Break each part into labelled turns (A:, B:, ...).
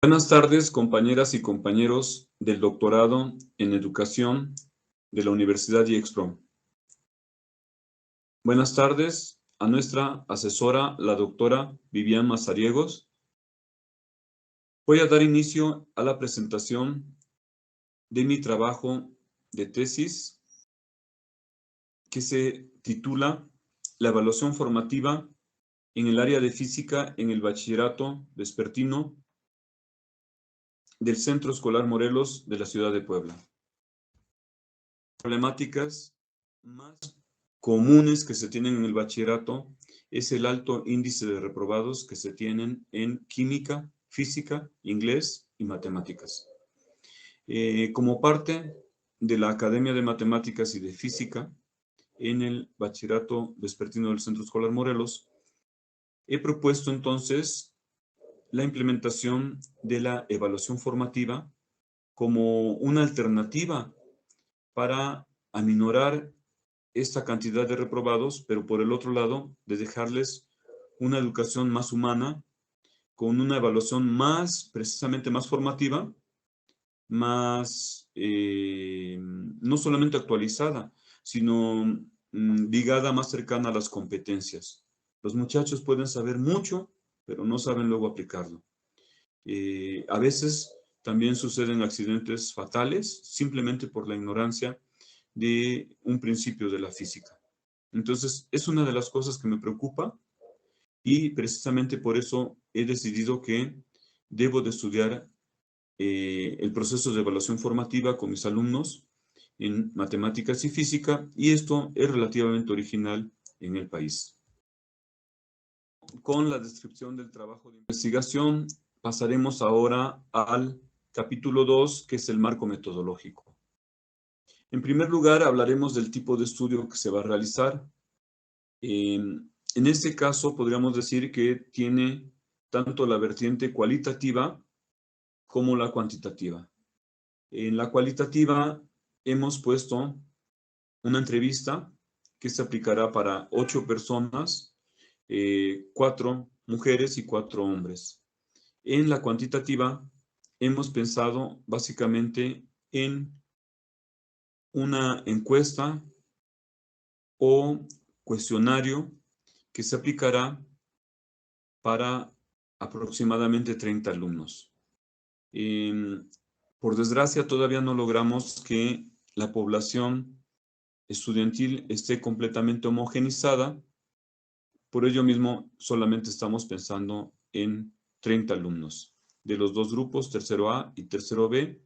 A: Buenas tardes, compañeras y compañeros del doctorado en educación de la Universidad IEXPRO. Buenas tardes a nuestra asesora, la doctora Vivian Mazariegos. Voy a dar inicio a la presentación de mi trabajo de tesis que se titula La evaluación formativa en el área de física en el bachillerato vespertino del Centro Escolar Morelos de la ciudad de Puebla. Problemáticas más comunes que se tienen en el bachillerato es el alto índice de reprobados que se tienen en química, física, inglés y matemáticas. Como parte de la Academia de Matemáticas y de Física en el bachillerato vespertino del Centro Escolar Morelos, he propuesto entonces la implementación de la evaluación formativa como una alternativa para aminorar esta cantidad de reprobados, pero por el otro lado, de dejarles una educación más humana, con una evaluación precisamente más formativa, más, no solamente actualizada, sino ligada, más cercana a las competencias. Los muchachos pueden saber mucho, pero no saben luego aplicarlo. A veces también suceden accidentes fatales, simplemente por la ignorancia de un principio de la física. Entonces, es una de las cosas que me preocupa y precisamente por eso he decidido que debo de estudiar el proceso de evaluación formativa con mis alumnos en matemáticas y física, y esto es relativamente original en el país. Con la descripción del trabajo de investigación, pasaremos ahora al capítulo 2, que es el marco metodológico. En primer lugar, hablaremos del tipo de estudio que se va a realizar. En este caso, podríamos decir que tiene tanto la vertiente cualitativa como la cuantitativa. En la cualitativa hemos puesto una entrevista que se aplicará para 8 personas, 4 mujeres y 4 hombres. En la cuantitativa hemos pensado básicamente en una encuesta o cuestionario que se aplicará para aproximadamente 30 alumnos. Por desgracia, todavía no logramos que la población estudiantil esté completamente homogenizada. Por ello mismo, solamente estamos pensando en 30 alumnos de los dos grupos, tercero A y tercero B,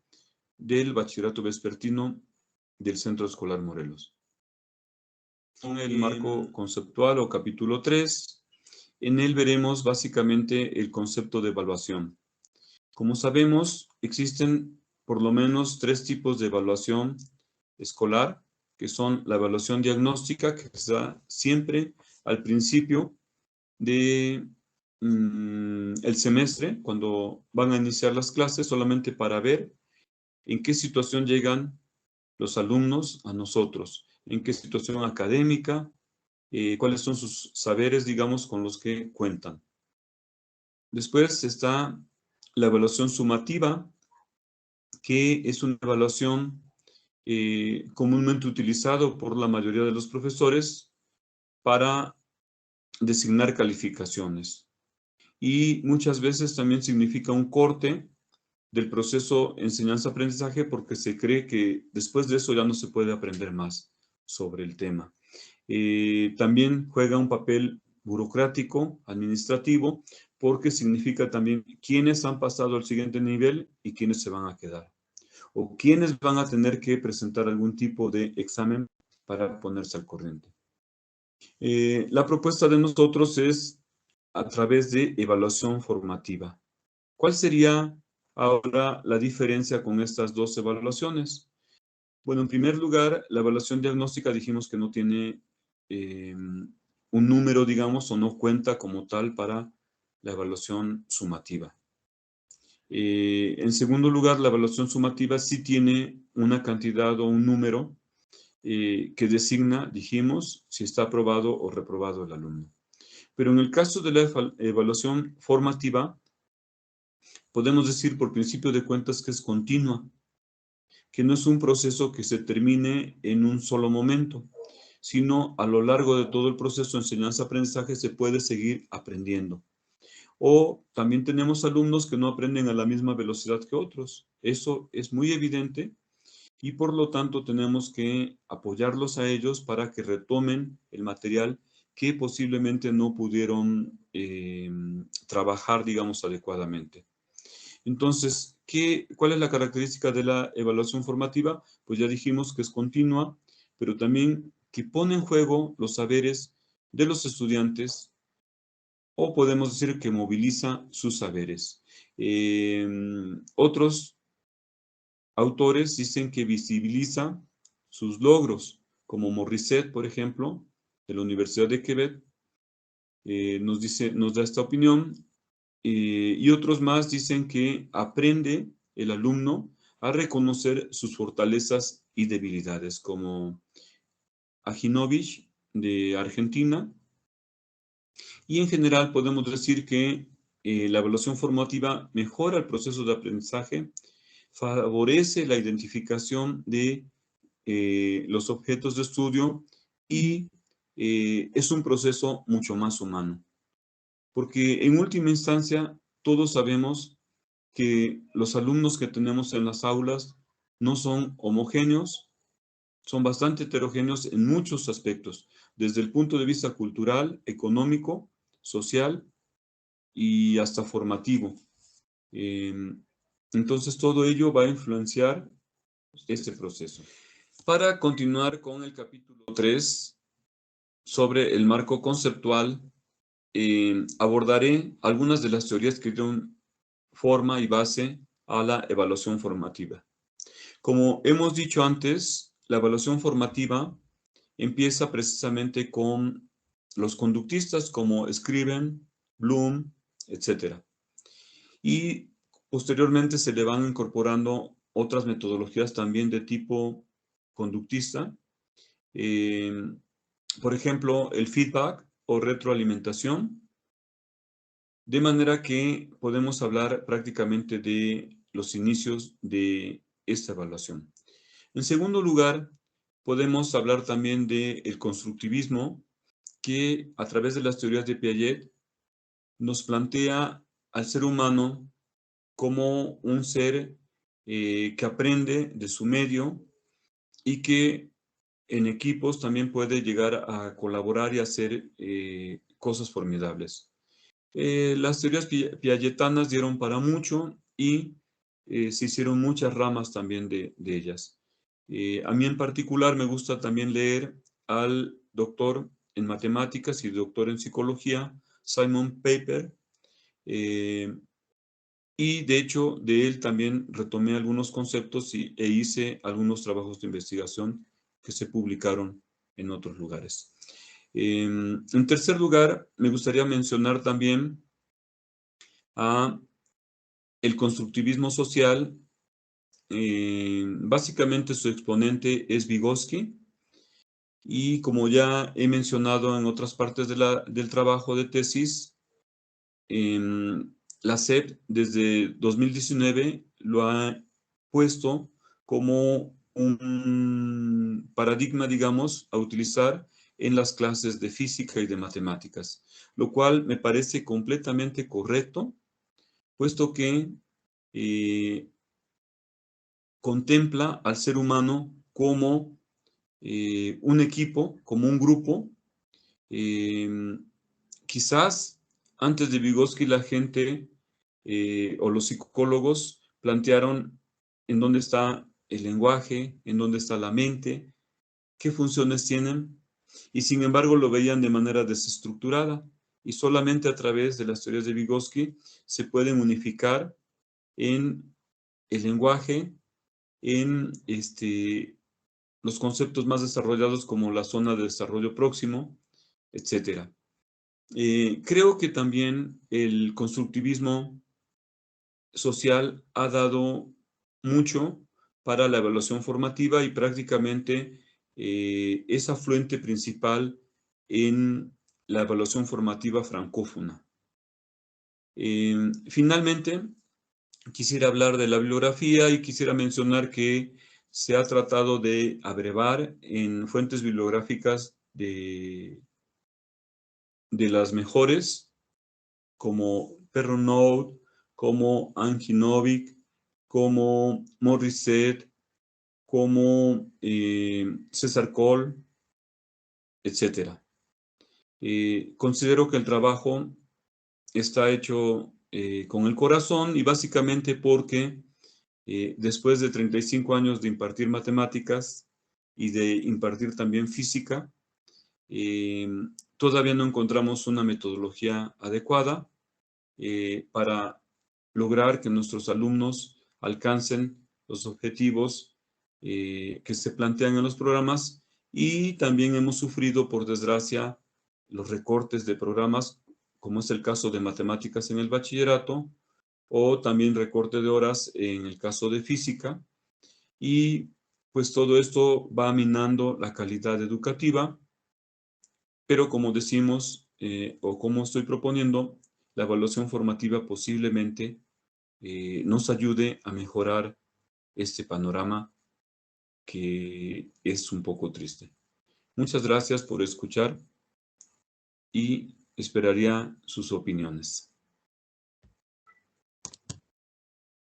A: del bachillerato vespertino del Centro Escolar Morelos. Con el marco conceptual o capítulo 3, en él veremos básicamente el concepto de evaluación. Como sabemos, existen por lo menos 3 tipos de evaluación escolar, que son la evaluación diagnóstica, que se da siempre al principio de el semestre, cuando van a iniciar las clases, solamente para ver en qué situación llegan los alumnos a nosotros, en qué situación académica, cuáles son sus saberes, digamos, con los que cuentan. Después está la evaluación sumativa, que es una evaluación comúnmente utilizada por la mayoría de los profesores para designar calificaciones. Y muchas veces también significa un corte del proceso enseñanza-aprendizaje porque se cree que después de eso ya no se puede aprender más sobre el tema. También juega un papel burocrático, administrativo, porque significa también quiénes han pasado al siguiente nivel y quiénes se van a quedar, o quiénes van a tener que presentar algún tipo de examen para ponerse al corriente. La propuesta de nosotros es a través de evaluación formativa. ¿Cuál sería ahora la diferencia con estas dos evaluaciones? Bueno, en primer lugar, la evaluación diagnóstica dijimos que no tiene un número, digamos, o no cuenta como tal para la evaluación sumativa. En segundo lugar, la evaluación sumativa sí tiene una cantidad o un número que designa, dijimos, si está aprobado o reprobado el alumno. Pero en el caso de la evaluación formativa, podemos decir por principio de cuentas que es continua, que no es un proceso que se termine en un solo momento, sino a lo largo de todo el proceso de enseñanza-aprendizaje se puede seguir aprendiendo. O también tenemos alumnos que no aprenden a la misma velocidad que otros. Eso es muy evidente y por lo tanto tenemos que apoyarlos a ellos para que retomen el material que posiblemente no pudieron trabajar, digamos, adecuadamente. Entonces, ¿cuál es la característica de la evaluación formativa? Pues ya dijimos que es continua, pero también que pone en juego los saberes de los estudiantes, o podemos decir que moviliza sus saberes. Otros autores dicen que visibiliza sus logros, como Morissette, por ejemplo, de la Universidad de Quebec, nos da esta opinión. Y otros más dicen que aprende el alumno a reconocer sus fortalezas y debilidades, como Ajinovich de Argentina. Y en general podemos decir que la evaluación formativa mejora el proceso de aprendizaje, favorece la identificación de los objetos de estudio y es un proceso mucho más humano. Porque en última instancia todos sabemos que los alumnos que tenemos en las aulas no son homogéneos, son bastante heterogéneos en muchos aspectos, desde el punto de vista cultural, económico, social y hasta formativo. Entonces, todo ello va a influenciar este proceso. Para continuar con el capítulo 3 sobre el marco conceptual, abordaré algunas de las teorías que dieron forma y base a la evaluación formativa. Como hemos dicho antes, la evaluación formativa empieza precisamente con los conductistas como Scriven, Bloom, etc. Y posteriormente se le van incorporando otras metodologías también de tipo conductista. Por ejemplo, el feedback o retroalimentación. De manera que podemos hablar prácticamente de los inicios de esta evaluación. En segundo lugar, podemos hablar también del constructivismo, que a través de las teorías de Piaget nos plantea al ser humano como un ser que aprende de su medio y que en equipos también puede llegar a colaborar y hacer cosas formidables. Las teorías piagetanas dieron para mucho y se hicieron muchas ramas también de ellas. A mí en particular me gusta también leer al doctor en matemáticas y doctor en psicología, Simon Paper, y de hecho de él también retomé algunos conceptos e hice algunos trabajos de investigación que se publicaron en otros lugares. En tercer lugar, me gustaría mencionar también a el constructivismo social. Básicamente su exponente es Vygotsky y como ya he mencionado en otras partes del trabajo de tesis, la SEP desde 2019 lo ha puesto como un paradigma, digamos, a utilizar en las clases de física y de matemáticas, lo cual me parece completamente correcto, puesto que contempla al ser humano como un equipo, como un grupo. Quizás antes de Vygotsky la gente o los psicólogos plantearon en dónde está el lenguaje, en dónde está la mente, qué funciones tienen, y sin embargo lo veían de manera desestructurada, y solamente a través de las teorías de Vygotsky se pueden unificar en el lenguaje, en los conceptos más desarrollados como la zona de desarrollo próximo, etc. Creo que también el constructivismo social ha dado mucho para la evaluación formativa y prácticamente es afluente principal en la evaluación formativa francófona. Finalmente, quisiera hablar de la bibliografía y quisiera mencionar que se ha tratado de abrevar en fuentes bibliográficas de las mejores, como Perronaud, como Angie Novick, como Morissette, como César Cole, etc. Considero que el trabajo está hecho con el corazón y básicamente porque después de 35 años de impartir matemáticas y de impartir también física, eh, todavía no encontramos una metodología adecuada para lograr que nuestros alumnos alcancen los objetivos que se plantean en los programas, y también hemos sufrido, por desgracia, los recortes de programas, como es el caso de matemáticas en el bachillerato, o también recorte de horas en el caso de física, y pues todo esto va minando la calidad educativa, pero como decimos, o como estoy proponiendo, la evaluación formativa posiblemente nos ayude a mejorar este panorama que es un poco triste. Muchas gracias por escuchar y esperaría sus opiniones.